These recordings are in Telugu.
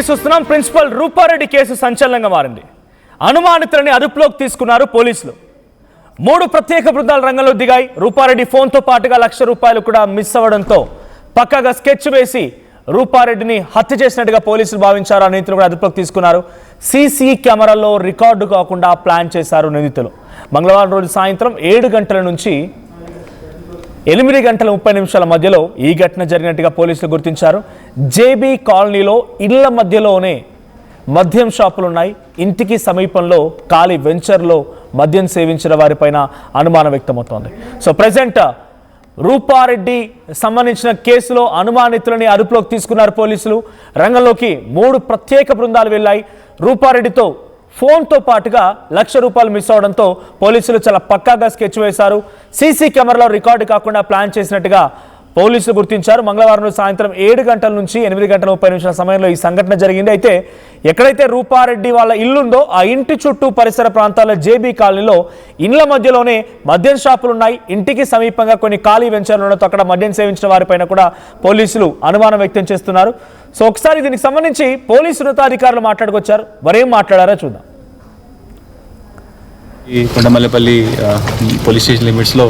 చూస్తున్నాం. ప్రిన్సిపల్ రూపారెడ్డి కేసు సంచలనంగా మారింది. అనుమానితులని అదుపులోకి తీసుకున్నారు పోలీసులు. 3 ప్రత్యేక బృందాలు రంగంలో దిగాయి. రూపారెడ్డి ఫోన్తో పాటుగా ₹1,00,000 కూడా మిస్ అవ్వడంతో పక్కగా స్కెచ్ వేసి రూపారెడ్డిని హత్య చేసినట్టుగా పోలీసులు భావించారు. ఆ నిందితులు కూడా అదుపులోకి తీసుకున్నారు. సీసీ కెమెరాల్లో రికార్డు కాకుండా ప్లాన్ చేశారు నిందితులు. మంగళవారం రోజు సాయంత్రం 7 గంటల నుంచి 8:30 మధ్యలో ఈ ఘటన జరిగినట్టుగా పోలీసులు గుర్తించారు. జేబీ కాలనీలో ఇళ్ల మధ్యలోనే మద్యం షాపులున్నాయి. ఇంటికి సమీపంలో ఖాళీ వెంచర్లో మద్యం సేవించిన వారిపైన అనుమానం వ్యక్తమవుతోంది. సో ప్రెజెంట్ రూపారెడ్డి సంబంధించిన కేసులో అనుమానితులని అదుపులోకి తీసుకున్నారు పోలీసులు. రంగంలోకి 3 ప్రత్యేక బృందాలు వెళ్ళాయి. రూపారెడ్డితో ఫోన్తో పాటుగా ₹1,00,000 మిస్ అవడంతో పోలీసులు చాలా పక్కాగా స్కెచ్ వేశారు. సీసీ కెమెరాలో రికార్డు కాకుండా ప్లాన్ చేసినట్టుగా పోలీసులు గుర్తించారు. మంగళవారం రోజు సాయంత్రం 7 గంటల నుంచి 8:30 సమయంలో ఈ సంఘటన జరిగింది. అయితే ఎక్కడైతే రూపారెడ్డి వాళ్ళ ఇల్లుందో ఆ ఇంటి చుట్టూ పరిసర ప్రాంతాల్లో జేబీ కాలనీలో ఇండ్ల మధ్యలోనే మద్యం షాపులు ఉన్నాయి. ఇంటికి సమీపంగా కొన్ని ఖాళీ వెంచర్లు ఉండడంతో అక్కడ మద్యం సేవించిన వారిపైన కూడా పోలీసులు అనుమానం వ్యక్తం చేస్తున్నారు. సో ఒకసారి దీనికి సంబంధించి పోలీసు ఉన్నతాధికారులు మాట్లాడుకొచ్చారు. మరేం మాట్లాడారో చూద్దాం. ఈ కొండమల్లపల్లి పోలీస్ స్టేషన్ లిమిట్స్లో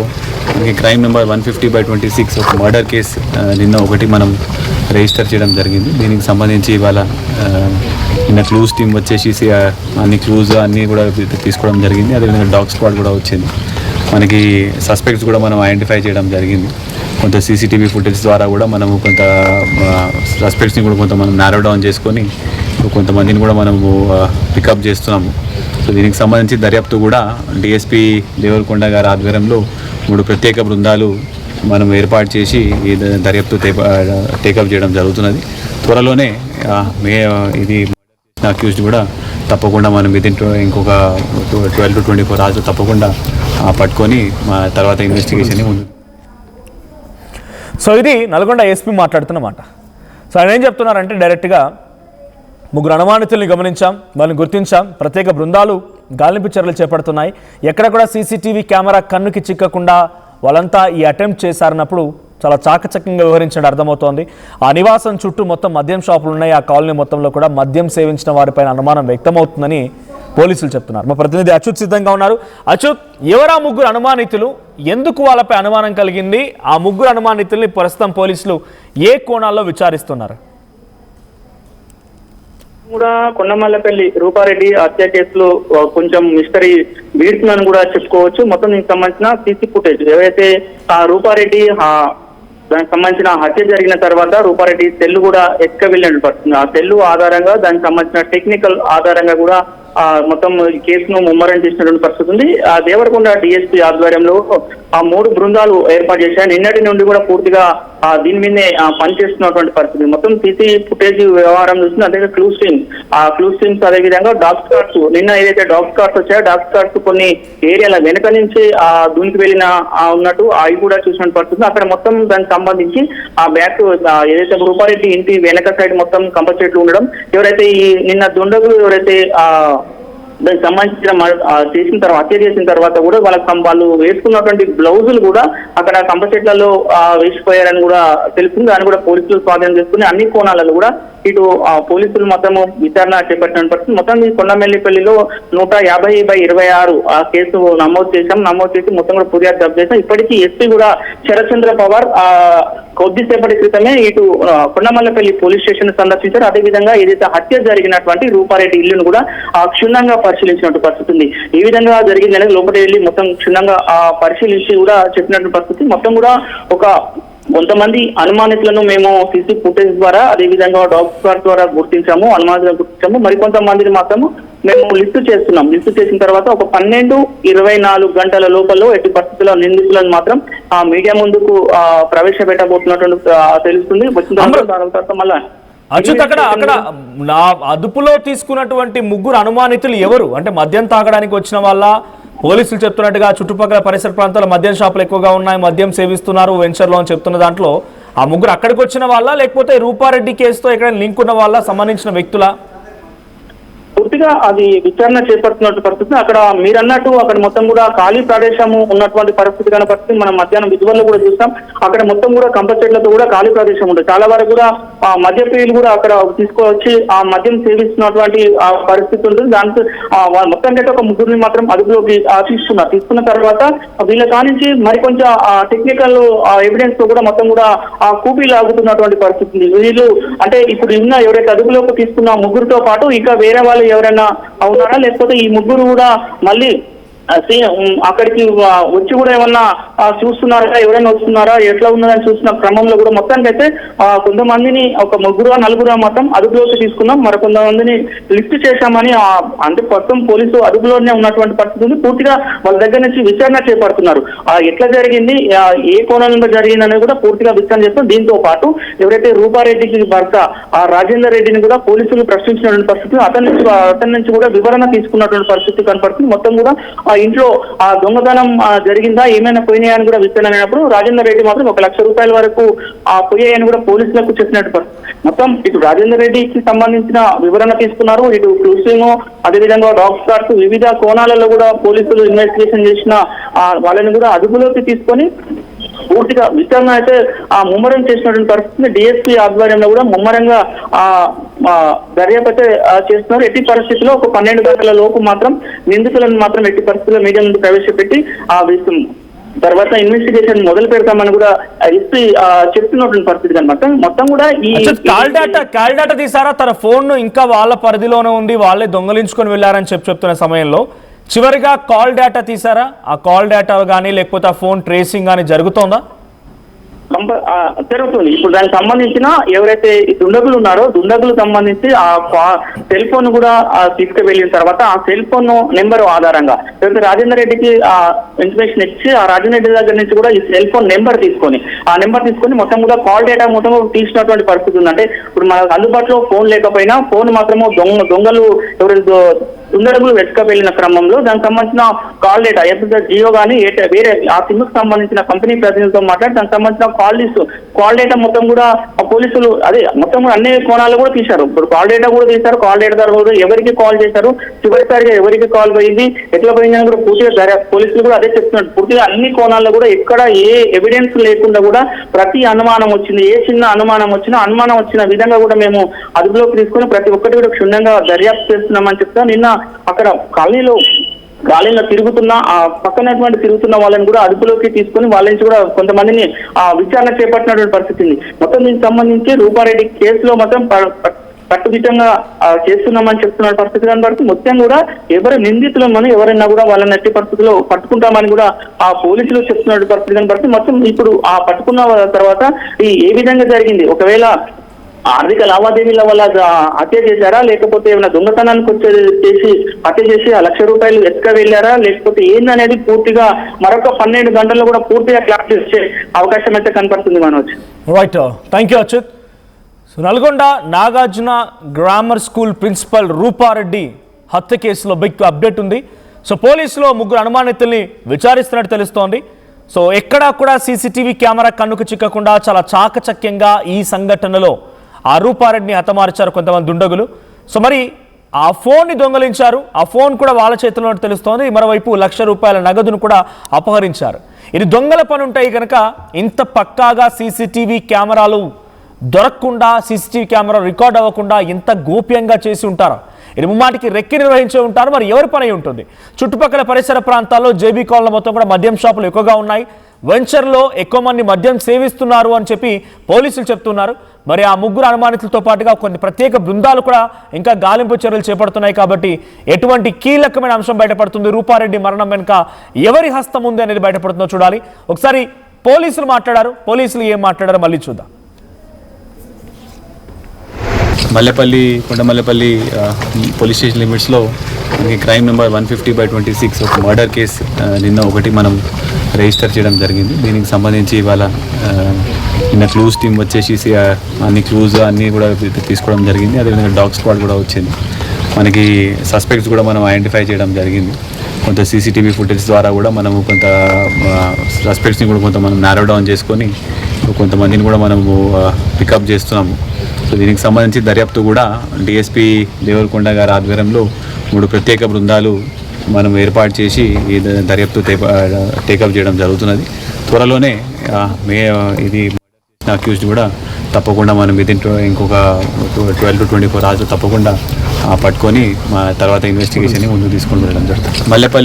మనకి క్రైమ్ నెంబర్ 150/26 ఒక మర్డర్ కేసు నిన్న ఒకటి మనం రిజిస్టర్ చేయడం జరిగింది. దీనికి సంబంధించి ఇవాళ నిన్న క్లూస్ టీమ్ వచ్చేసి అన్ని క్లూస్ అన్నీ కూడా తీసుకోవడం జరిగింది. అదేవిధంగా డాగ్ స్క్వాడ్ కూడా వచ్చింది. మనకి సస్పెక్ట్స్ కూడా మనం ఐడెంటిఫై చేయడం జరిగింది. కొంత సీసీటీవీ ఫుటేజ్ ద్వారా కూడా మనము కొంత సస్పెక్ట్స్ని కూడా కొంత మనం నారో డౌన్ చేసుకొని కొంతమందిని కూడా మనము పికప్ చేస్తున్నాము. సో దీనికి సంబంధించి దర్యాప్తు కూడా డిఎస్పీ దేవరకొండ గారి ఆధ్వర్యంలో 3 ప్రత్యేక బృందాలు మనం ఏర్పాటు చేసి ఈ దర్యాప్తు టేకప్ చేయడం జరుగుతున్నది. త్వరలోనే ఇది అక్యూజ్డ్ కూడా తప్పకుండా మనం ఇంకొక 12 to 24 hours తప్పకుండా పట్టుకొని మా తర్వాత ఇన్వెస్టిగేషన్ ఉంది. సో ఇది నల్గొండ ఎస్పీ మాట్లాడుతున్నమాట. సో ఆయన ఏం చెప్తున్నారంటే డైరెక్ట్గా 3 అనుమానితుల్ని గమనించాం, వాళ్ళని గుర్తించాం, ప్రత్యేక బృందాలు గాలింపు చర్యలు చేపడుతున్నాయి. ఎక్కడ కూడా సీసీటీవీ కెమెరా కన్నుకి చిక్కకుండా వాళ్ళంతా ఈ అటెంప్ట్ చేశారన్నప్పుడు చాలా చాకచక్యంగా వ్యవహరించడం అర్థమవుతోంది. ఆ నివాసం చుట్టూ మొత్తం మద్యం షాపులు ఉన్నాయి. ఆ కాలనీ మొత్తంలో కూడా మద్యం సేవించిన వారిపైన అనుమానం వ్యక్తమవుతుందని పోలీసులు చెప్తున్నారు. మా ప్రతినిధి అచ్యుత్ సిద్ధంగా ఉన్నారు. అచ్యుత్, ఎవరా 3 అనుమానితులు, ఎందుకు వాళ్ళపై అనుమానం కలిగింది? ఆ 3 అనుమానితుల్ని ప్రస్తుతం పోలీసులు ఏ కోణాల్లో విచారిస్తున్నారు? కూడా కొండమల్లపల్లి రూపారెడ్డి హత్య కేసులో కొంచెం మిస్టరీ వీడుతుందని కూడా చెప్పుకోవచ్చు. మొత్తం దీనికి సంబంధించిన సీసీ ఫుటేజ్ ఏవైతే ఆ రూపారెడ్డి దానికి సంబంధించిన హత్య జరిగిన తర్వాత రూపారెడ్డి సెల్ కూడా వెళ్ళినట్టు పడుతుంది. ఆ సెల్ ఆధారంగా దానికి సంబంధించిన టెక్నికల్ ఆధారంగా కూడా మొత్తం కేసును ముమ్మరం చేసినటువంటి పరిస్థితి ఉంది. ఆ దేవరకొండ డిఎస్పీ ఆధ్వర్యంలో ఆ 3 బృందాలు ఏర్పాటు చేశారు. నిన్నటి నుండి కూడా పూర్తిగా దీని మీదనే పనిచేస్తున్నటువంటి పరిస్థితి. మొత్తం సీసీ ఫుటేజ్ వ్యవహారం చూస్తుంది. అదే క్లూస్ టీమ్స్ అదేవిధంగా డాగ్ స్క్వాడ్స్ నిన్న ఏదైతే డాగ్ స్క్వాడ్స్ వచ్చాయో డాగ్ స్క్వాడ్స్ కొన్ని ఏరియాల వెనక నుంచి దూనికి వెళ్ళిన ఉన్నట్టు అవి కూడా చూసిన పరిస్థితి. అక్కడ మొత్తం దానికి సంబంధించి ఆ బ్యాక్ ఏదైతే రూపారెడ్డి ఇంటి వెనక సైడ్ మొత్తం కంప చెట్లు ఉండడం, ఎవరైతే ఈ నిన్న దుండగులు ఎవరైతే దానికి సంబంధించిన హత్య చేసిన తర్వాత కూడా వాళ్ళు వేసుకున్నటువంటి బ్లౌజులు కూడా అక్కడ కంప చెట్లలో వేసిపోయారని కూడా తెలుస్తుంది. దాన్ని కూడా పోలీసులు స్వాధీనం చేసుకుని అన్ని కోణాలలో కూడా ఇటు పోలీసులు మొత్తము విచారణ చేపట్టిన పరిస్థితి. మొత్తం ఈ కొండమల్లిపల్లిలో 150/26 కేసు నమోదు చేసి మొత్తం కూడా ఫిర్యాదు దర్జు చేసాం. ఇప్పటికీ ఎస్పీ కూడా శరత్చంద్ర పవార్ కొద్దిసేపటి క్రితమే ఇటు కొండమల్లపల్లి పోలీస్ స్టేషన్ సందర్శించారు. అదేవిధంగా ఏదైతే హత్య జరిగినటువంటి రూపారెడ్డి ఇల్లును కూడా క్షుణ్ణంగా పరిశీలించినట్టు పరిస్థితి ఉంది. ఏ విధంగా జరిగిందనే లోపలి వెళ్ళి మొత్తం క్షుణ్ణంగా పరిశీలించి కూడా చెప్పినట్టు పరిస్థితి. మొత్తం కూడా కొంతమంది అనుమానితులను మేము సీసీ ఫుటేజ్ ద్వారా అదేవిధంగా డాగ్ స్క్వాడ్ ద్వారా అనుమానితులను గుర్తించాము. మరికొంతమందిని మాత్రము మేము లిస్టు చేస్తున్నాం. లిస్టు చేసిన తర్వాత ఒక 12-24 గంటల లోపల ఎట్టి పరిస్థితుల్లో నిందితులను మాత్రం మీడియా ముందుకు ప్రవేశపెట్టబోతున్నట్టు తెలుస్తుంది. మళ్ళీ అచ్యుత్, అక్కడ నా అదుపులో తీసుకున్నటువంటి 3 అనుమానితులు ఎవరు? అంటే మద్యం తాగడానికి వచ్చిన వాళ్ళ? పోలీసులు చెప్తున్నట్టుగా చుట్టుపక్కల పరిసర ప్రాంతాల మద్యం షాపులు ఎక్కువగా ఉన్నాయి, మద్యం సేవిస్తున్నారు వెంచర్లో అని చెప్తున్న దాంట్లో ఆ 3 అక్కడికి వచ్చిన వాళ్ళ, లేకపోతే రూపారెడ్డి కేసుతో ఎక్కడైనా లింక్ ఉన్న వాళ్ళ, సంబంధించిన వ్యక్తుల? పూర్తిగా అది విచారణ చేపడుతున్నటువంటి పరిస్థితి. అక్కడ మీరు అన్నట్టు అక్కడ మొత్తం కూడా ఖాళీ ప్రదేశము ఉన్నటువంటి పరిస్థితి కనపడుతుంది. మనం మధ్యాహ్నం విజువల్లో కూడా చూస్తాం. అక్కడ మొత్తం కూడా కంప చెట్లతో కూడా ఖాళీ ప్రదేశం ఉంటుంది. చాలా వరకు కూడా మద్య ప్రియులు కూడా అక్కడ తీసుకొచ్చి ఆ మద్యం సేవిస్తున్నటువంటి పరిస్థితి ఉంటుంది. దాంతో మొత్తానికి ఒక ముగ్గురిని మాత్రం అదుపులోకి తీసుకున్న తర్వాత వీళ్ళ కానించి మరికొంచెం టెక్నికల్ ఎవిడెన్స్ తో కూడా మొత్తం కూడా కూపీ లాగుతున్నటువంటి పరిస్థితి. వీళ్ళు అంటే ఇప్పుడు ఉన్న ఎవరైతే అదుపులోకి తీసుకున్న ముగ్గురితో పాటు ఇంకా వేరే వాళ్ళు ఎవరైనా ఉన్నారా, లేకపోతే ఈ ముగ్గురు కూడా మళ్ళీ అక్కడికి వచ్చి కూడా ఏమన్నా చూస్తున్నారా, ఎవరైనా వస్తున్నారా, ఎట్లా ఉన్నదని చూస్తున్న క్రమంలో కూడా మొత్తానికి అయితే కొంతమందిని ఒక నలుగురు మాత్రం అదుపులోకి తీసుకున్నాం, మరికొంతమందిని లిఫ్ట్ చేశామని అంటే ప్రస్తుతం పోలీసు అదుపులోనే ఉన్నటువంటి పరిస్థితి ఉంది. పూర్తిగా వాళ్ళ దగ్గర నుంచి విచారణ చేపడుతున్నారు. ఎట్లా జరిగింది, ఏ కోణంలో జరిగింది అనేది కూడా పూర్తిగా విచారణ చేస్తాం. దీంతో పాటు ఎవరైతే రూపారెడ్డికి భర్త రాజేందర్ రెడ్డిని కూడా పోలీసులు ప్రశ్నించినటువంటి పరిస్థితి, అతని నుంచి కూడా వివరణ తీసుకున్నటువంటి పరిస్థితి కనపడుతుంది. మొత్తం కూడా ఇంట్లో దొంగతనం జరిగిందా, ఏమైనా పోయినాయా అని కూడా విచారణ అయినప్పుడు రాజేందర్ రెడ్డి మాత్రం 1 లక్ష రూపాయల వరకు పోయాయని కూడా పోలీసులకు చెప్పినట్టు మొత్తం ఇటు రాజేందర్ రెడ్డికి సంబంధించిన వివరణ తీసుకున్నారు. ఇటు క్రూసింగ్, అదేవిధంగా డాగ్ స్టార్స్ వివిధ కోణాలలో కూడా పోలీసులు ఇన్వెస్టిగేషన్ చేసిన వాళ్ళని కూడా అదుపులోకి తీసుకొని పూర్తిగా విచారణ అయితే ముమ్మరం చేసినటువంటి పరిస్థితి. డిఎస్పీ ఆధ్వర్యంలో కూడా ముమ్మరంగా దర్యాప్తు చేస్తున్నారు. ఎట్టి పరిస్థితుల్లో ఒక 12 గంటల లోపు మాత్రం నిందితులను మాత్రం ఎట్టి పరిస్థితుల్లో మీడియా ముందు ప్రవేశపెట్టి తర్వాత ఇన్వెస్టిగేషన్ మొదలు పెడతామని కూడా ఎస్పీ చెప్తున్నటువంటి పరిస్థితి అనమాట. మొత్తం కూడా ఈ కాల్ డేటా తీసారా, తన ఫోన్ ఇంకా వాళ్ళ పరిధిలోనే ఉంది, వాళ్ళే దొంగలించుకొని వెళ్ళారని చెప్తున్న సమయంలో చివరిగా కాల్ డేటా తీసారా? ఆ కాల్ డేటా కానీ లేకపోతే ఆ ఫోన్ ట్రేసింగ్ కానీ జరుగుతోందా? జరుగుతుంది. ఇప్పుడు దానికి సంబంధించిన ఎవరైతే దుండగులు ఉన్నారో దుండగులు సంబంధించి ఆ సెల్ ఫోన్ కూడా తీసుకువెళ్ళిన తర్వాత ఆ సెల్ ఫోన్ నెంబర్ ఆధారంగా లేకపోతే రాజేందర్ రెడ్డికి ఇన్ఫర్మేషన్ ఇచ్చి ఆ రాజేందర్ రెడ్డి దగ్గర నుంచి కూడా ఈ సెల్ ఫోన్ నెంబర్ తీసుకొని మొత్తం కూడా కాల్ డేటా మొత్తం తీసినటువంటి పరిస్థితి ఉంది. అంటే ఇప్పుడు మనకు అందుబాటులో ఫోన్ లేకపోయినా ఫోన్ మాత్రము దొంగలు ఎవరైతే దుండగులు వెతుకపోయిన క్రమంలో దానికి సంబంధించిన కాల్ డేటా ఎప్పుడు జియో కానీ వేరే ఆ సిమ్ కు సంబంధించిన కంపెనీ ప్రతినిధులతో మాట్లాడి దానికి సంబంధించిన కాల్ డేటా మొత్తం కూడా పోలీసులు మొత్తం కూడా అన్ని కోణాలు కూడా తీశారు. ఇప్పుడు కాల్ డేటా కూడా తీశారు. కాల్ డేటా ద్వారా ఎవరికి కాల్ చేశారు, చివరిసారిగా ఎవరికి కాల్ పోయింది, ఎట్లా పోయిందని కూడా పూర్తిగా పోలీసులు కూడా అదే చెప్తున్నారు. పూర్తిగా అన్ని కోణాల్లో కూడా ఎక్కడ ఏ ఎవిడెన్స్ లేకుండా కూడా ప్రతి అనుమానం వచ్చింది, ఏ చిన్న అనుమానం వచ్చిన విధంగా కూడా మేము అదుపులోకి తీసుకొని ప్రతి ఒక్కటి కూడా క్షుణ్ణంగా దర్యాప్తు చేస్తున్నామని చెప్తా. నిన్న అక్కడ కాలనీలో తిరుగుతున్న తిరుగుతున్న వాళ్ళని కూడా అదుపులోకి తీసుకొని వాళ్ళ నుంచి కూడా కొంతమందిని విచారణ చేపట్టినటువంటి పరిస్థితి ఉంది. మొత్తం దీనికి సంబంధించి రూపారెడ్డి కేసులో మొత్తం కట్టుదిట్టంగా చేస్తున్నామని చెప్తున్న పరిస్థితి కనబడుతుంది. మొత్తం కూడా ఎవరు నిందితులను ఎవరైనా కూడా వాళ్ళని ఎట్టి పరిస్థితుల్లో పట్టుకుంటామని కూడా పోలీసులు చెప్తున్న పరిస్థితి కనబడుతుంది. మొత్తం ఇప్పుడు పట్టుకున్న తర్వాత ఏ విధంగా జరిగింది, ఒకవేళ ఆర్థిక లావాదేవీల వల్ల హత్య చేశారా, లేకపోతే ఏమైనా దొంగతనానికి చేసి హత్య చేసి 1 లక్ష రూపాయలు ఎత్తుక వెళ్ళారా, లేకపోతే ఏందనేది పూర్తిగా మరొక 12 గంటల్లో కూడా పూర్తిగా క్లాస్ చేసే అవకాశం అయితే కనపడుతుంది Manoj. Right, thank you Achyut. Nalgonda Nagarjuna grammar school principal Rupa Reddy హత్య కేసులో బిగ్ అప్డేట్ ఉంది. సో పోలీసులు 3 అనుమానితుల్ని విచారిస్తున్నట్టు తెలుస్తోంది. సో ఎక్కడా కూడా సీసీటీవీ కెమెరా కన్నుకు చిక్కకుండా చాలా చాకచక్యంగా ఈ సంఘటనలో ఆ రూపారెడ్డిని హతమార్చారు కొంతమంది దుండగులు. సో మరి ఆ ఫోన్ని దొంగలించారు, ఆ ఫోన్ కూడా వాళ్ళ చేతిలో తెలుస్తోంది. మరోవైపు 1 లక్ష రూపాయల నగదును కూడా అపహరించారు. ఇది దొంగల పని ఉంటాయి కనుక ఇంత పక్కాగా సీసీటీవీ కెమెరాలు దొరకకుండా, సీసీటీవీ కెమెరా రికార్డ్ అవ్వకుండా ఎంత గోప్యంగా చేసి ఉంటారు. ఇది ముమ్మాటికి రెక్కి నిర్వహించే ఉంటారు. మరి ఎవరి పని ఉంటుంది? చుట్టుపక్కల పరిసర ప్రాంతాల్లో జేబీ కాలనీ మొత్తం కూడా మద్యం షాపులు ఎక్కువగా ఉన్నాయి. వెంచర్లో ఎక్కువ మంది మద్యం సేవిస్తున్నారు అని చెప్పి పోలీసులు చెప్తున్నారు. మరి ఆ 3 అనుమానితులతో పాటుగా కొన్ని ప్రత్యేక బృందాలు కూడా ఇంకా గాలింపు చర్యలు చేపడుతున్నాయి. కాబట్టి ఎటువంటి కీలకమైన అంశం బయటపడుతుంది, రూపారెడ్డి మరణం వెనుక ఎవరి హస్తం ఉంది అనేది బయటపడుతుందో చూడాలి. ఒకసారి పోలీసులు మాట్లాడారు, పోలీసులు ఏం మాట్లాడారో మళ్ళీ చూద్దాం. కొండమల్లేపల్లి పోలీస్ స్టేషన్ లిమిట్స్లో మనకి క్రైమ్ నెంబర్ 150/26 ఒక మర్డర్ కేసు నిన్న ఒకటి మనం రిజిస్టర్ చేయడం జరిగింది. దీనికి సంబంధించి ఇవాళ నిన్న క్లూస్ టీమ్ వచ్చేసి అన్ని క్లూస్ అన్నీ కూడా తీసుకోవడం జరిగింది. అదేవిధంగా డాగ్ స్క్వాడ్ కూడా వచ్చింది. మనకి సస్పెక్ట్స్ కూడా మనం ఐడెంటిఫై చేయడం జరిగింది. కొంత సీసీటీవీ ఫుటేజ్ ద్వారా కూడా మనము కొంత సస్పెక్ట్స్ని కూడా కొంత మనం నారో డౌన్ చేసుకొని కొంతమందిని కూడా మనము పికప్ చేస్తున్నాము. సో దీనికి సంబంధించి దర్యాప్తు కూడా డిఎస్పీ దేవరకొండ గారి ఆధ్వర్యంలో 3 ప్రత్యేక బృందాలు మనం ఏర్పాటు చేసి ఈ దర్యాప్తు టేకప్ చేయడం జరుగుతున్నది. త్వరలోనే ఇది అక్యూజ్డ్ కూడా తప్పకుండా మనం ఇంకొక 12 to 24 hours తప్పకుండా పట్టుకొని తర్వాత ఇన్వెస్టిగేషన్ ముందుకు తీసుకొని వెళ్ళడం జరుగుతుంది. మల్లెపల్లి